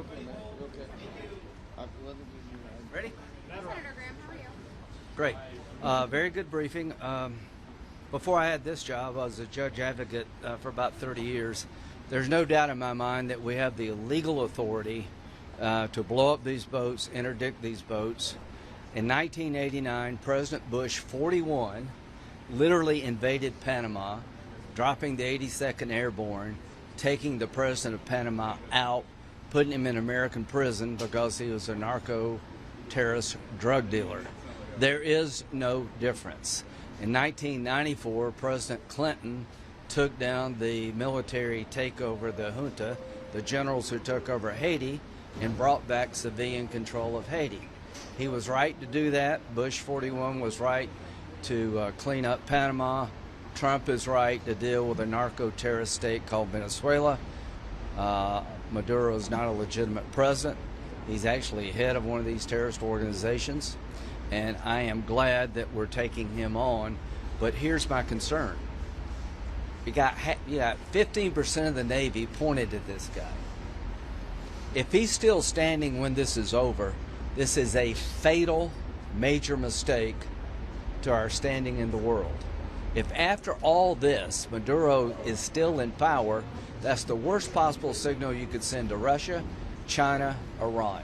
okay, man. You're okay. Ready? Senator Graham, how are you? Great. Very good briefing. Before I had this job, I was a judge advocate for about 30 years. There's no doubt in my mind that we have the legal authority to blow up these boats, interdict these boats. In 1989, President Bush, 41, literally invaded Panama, dropping the 82nd Airborne, taking the president of Panama out, putting him in American prison because he was a narco terrorist drug dealer. There is no difference. In 1994, President Clinton took down the military takeover, the junta, the generals who took over Haiti, and brought back civilian control of Haiti. He was right to do that. Bush 41 was right to clean up Panama. Trump is right to deal with a narco-terrorist state called Venezuela. Maduro is not a legitimate president. He's actually head of one of these terrorist organizations, and I am glad that we're taking him on. But here's my concern. You got 15% of the Navy pointed at this guy. If he's still standing when this is over, this is a fatal, major mistake to our standing in the world. If after all this, Maduro is still in power, that's the worst possible signal you could send to Russia, China, Iran.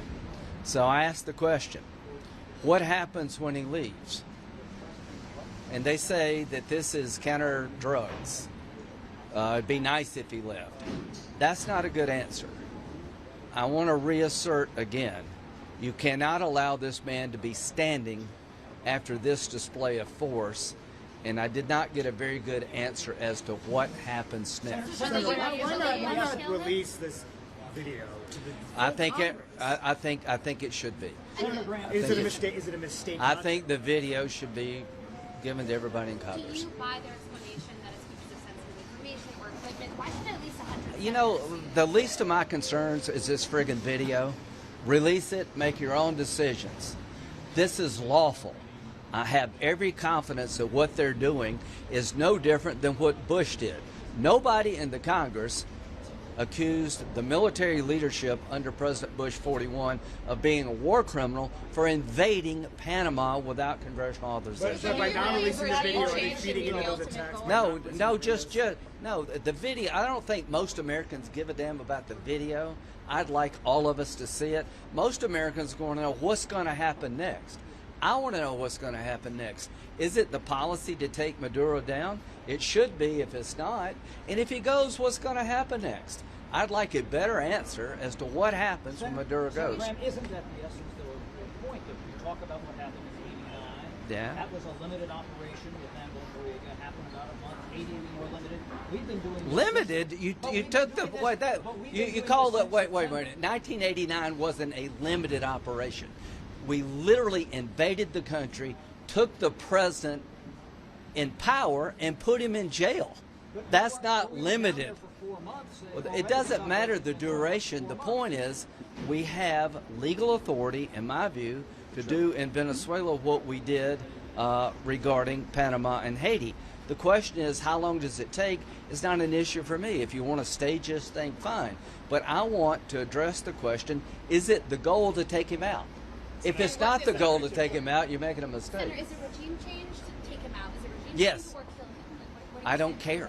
So I asked the question, what happens when he leaves? And they say that this is counter drugs. It'd be nice if he left. That's not a good answer. I want to reassert again, you cannot allow this man to be standing after this display of force, and I did not get a very good answer as to what happens next. Senator, why not release this video to the I think it should be. Is it a mistake? Is it a mistake? I think the video should be given to everybody in Congress. Do you buy their explanation that it's because of sensitive information or equipment? Why should at least 100%? You know, the least of my concerns is this friggin' video. Release it, make your own decisions. This is lawful. I have every confidence that what they're doing is no different than what Bush did. Nobody in the Congress accused the military leadership under President Bush 41 of being a war criminal for invading Panama without congressional authorization. But by not releasing the video, are they feeding into those attacks? No, the video, I don't think most Americans give a damn about the video. I'd like all of us to see it. Most Americans are going to know what's going to happen next. I want to know what's going to happen next. Is it the policy to take Maduro down? It should be if it's not. And if he goes, what's going to happen next? I'd like a better answer as to what happens when Maduro goes. Graham, isn't that the essence, the point that we talk about what happened in '89? Yeah. That was a limited operation with Angola Noriega, happened about a month, 80 more limited. We've been doing Limited? You took the wait that you called it wait a minute. 1989 wasn't a limited operation. We literally invaded the country, took the president in power, and put him in jail. That's not limited. It doesn't matter the duration. The point is, we have legal authority, in my view, to do in Venezuela what we did regarding Panama and Haiti. The question is, how long does it take? It's not an issue for me. If you want to stage this thing, fine. But I want to address the question, is it the goal to take him out? If it's not the goal to take him out, you're making a mistake. Senator, is it regime change to take him out? Is it regime Yes. change or kill him? What I don't care.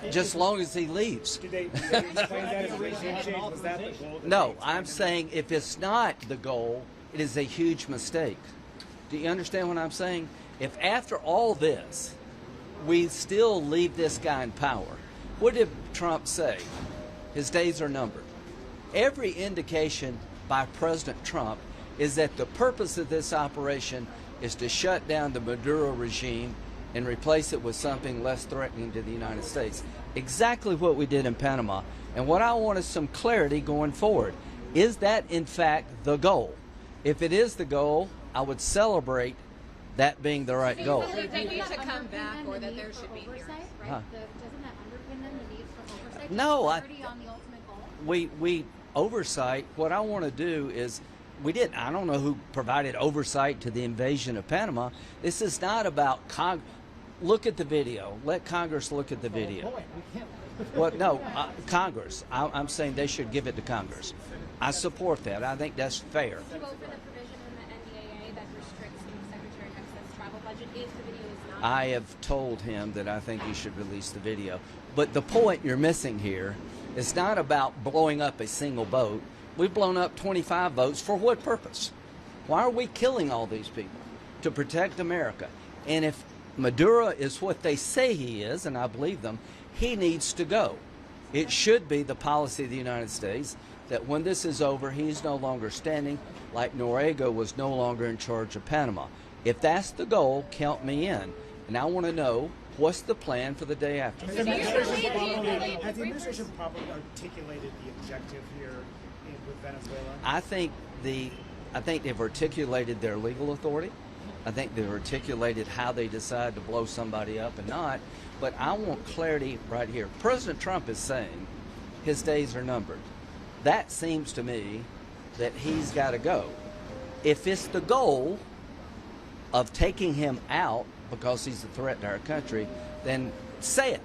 Just as long as he leaves. Did they explain that as a regime change? Was that the goal? No, I'm saying if it's not the goal, it is a huge mistake. Do you understand what I'm saying? If after all this, we still leave this guy in power, what did Trump say? His days are numbered. Every indication by President Trump is that the purpose of this operation is to shut down the Maduro regime and replace it with something less threatening to the United States. Exactly what we did in Panama. And what I want is some clarity going forward. Is that, in fact, the goal? If it is the goal, I would celebrate that being the right goal. They need to come back, or that there should be hearings. Right? Huh. Doesn't that underpin then the need for oversight? No, Clarity on the ultimate goal? we oversight, what I want to do is, I don't know who provided oversight to the invasion of Panama. This is not about look at the video. Let Congress look at the video. Well, no, Congress. I'm saying they should give it to Congress. I support that. I think that's fair. Do you vote for the provision in the NDAA that restricts the Secretary of Defense's travel budget if the video is not? I have told him that I think he should release the video. But the point you're missing here is not about blowing up a single boat. We've blown up 25 boats. For what purpose? Why are we killing all these people? To protect America. And if Maduro is what they say he is, and I believe them, he needs to go. It should be the policy of the United States that when this is over, he's no longer standing like Noriega was no longer in charge of Panama. If that's the goal, count me in. And I want to know, what's the plan for the day after? Has the administration properly articulated the objective here with Venezuela? I think they've articulated their legal authority. I think they've articulated how they decide to blow somebody up and not. But I want clarity right here. President Trump is saying his days are numbered. That seems to me that he's got to go. If it's the goal of taking him out because he's a threat to our country, then say it.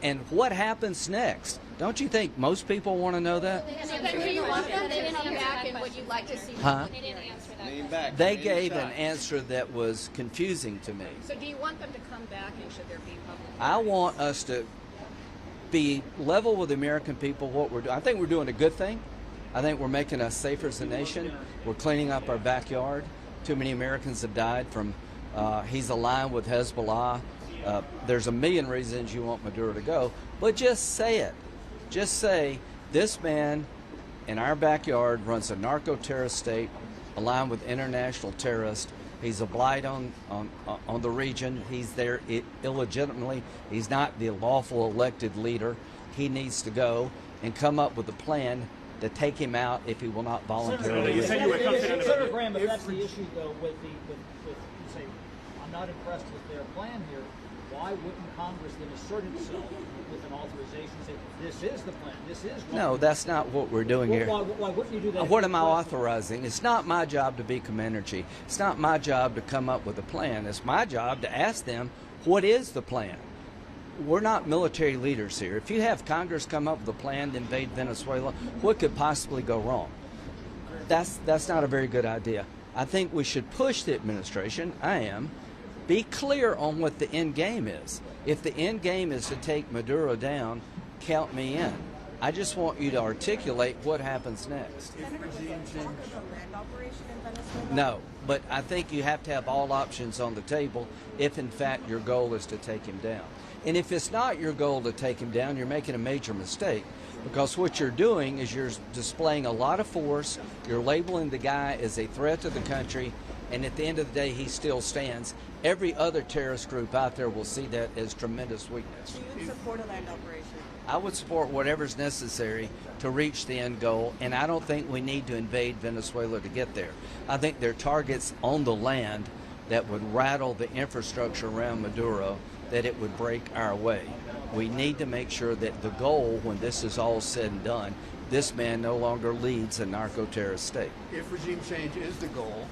And what happens next? Don't you think most people want to know that? So then do you want them to come back and would you like to see Huh? They didn't answer that. They gave an answer that was confusing to me. So do you want them to come back and should there be public? I want us to be level with the American people what we're doing. I think we're doing a good thing. I think we're making us safer as a nation. We're cleaning up our backyard. Too many Americans have died from, he's aligned with Hezbollah. There's a million reasons you want Maduro to go, but just say it. Just say, this man in our backyard runs a narco-terrorist state aligned with international terrorists. He's a blight on the region. He's there illegitimately. He's not the lawful elected leader. He needs to go and come up with a plan to take him out if he will not voluntarily leave. Senator Graham, if that's the issue, though, with you say, I'm not impressed with their plan here, why wouldn't Congress then assert itself with an authorization and say, this is the plan, this is what No, that's not what we're doing here. Why wouldn't you do that? What am I authorizing? It's not my job to be Commander-in-Chief. It's not my job to come up with a plan. It's my job to ask them, what is the plan? We're not military leaders here. If you have Congress come up with a plan to invade Venezuela, what could possibly go wrong? That's not a very good idea. I think we should push the administration. I am. Be clear on what the end game is. If the end game is to take Maduro down, count me in. I just want you to articulate what happens next. No, but I think you have to have all options on the table if, in fact, your goal is to take him down. And if it's not your goal to take him down, you're making a major mistake, because what you're doing is you're displaying a lot of force, you're labeling the guy as a threat to the country, and at the end of the day, he still stands. Every other terrorist group out there will see that as tremendous weakness. Do you support a land operation? I would support whatever's necessary to reach the end goal, and I don't think we need to invade Venezuela to get there. I think there are targets on the land that would rattle the infrastructure around Maduro, that it would break our way. We need to make sure that the goal, when this is all said and done, this man no longer leads a narco-terrorist state. If regime change is the goal,